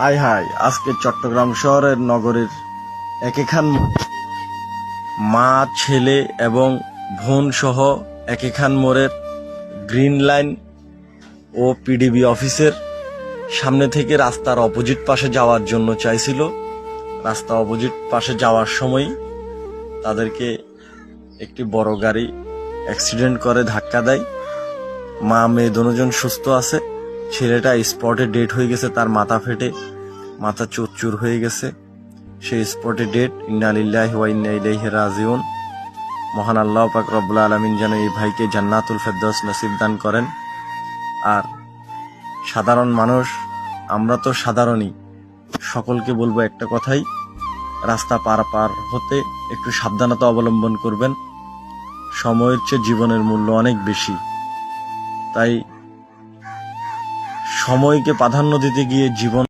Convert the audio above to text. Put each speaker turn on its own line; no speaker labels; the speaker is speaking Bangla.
আয় হায়, আজকে চট্টগ্রাম শহরের নগরের একেখান মা, ছেলে এবং বোন সহ একেখান মোড়ের গ্রিন লাইন ও পিডিবি অফিসের সামনে থেকে রাস্তার অপোজিট পাশে যাওয়ার জন্য চাইছিল। রাস্তা অপোজিট পাশে যাওয়ার সময় তাদেরকে একটি বড় গাড়ি অ্যাক্সিডেন্ট করে ধাক্কা দেয়। মা মেয়ে দুজন সুস্থ আছে। ছেলেটা স্পটে ডেড হয়ে গেছে, তার মাথা ফেটে মাথা চুরচুর হয়ে গেছে, সেই স্পটে ডেড। ইন্না লিল্লাহি ওয়া ইন্না ইলাইহি রাজিউন। মহান আল্লাহ পাক রব্বুল আলামিন যেন এই ভাইকে জান্নাতুল ফেরদৌস নসিব দান করেন। আর সাধারণ মানুষ, আমরা তো সাধারণই, সকলকে বলবো একটা কথাই, রাস্তা পার হতে একটু সাবধানতা অবলম্বন করবেন। সময়ের চেয়ে জীবনের মূল্য অনেক বেশি, তাই সময়কে প্রাধান্য দিতে গিয়ে জীবন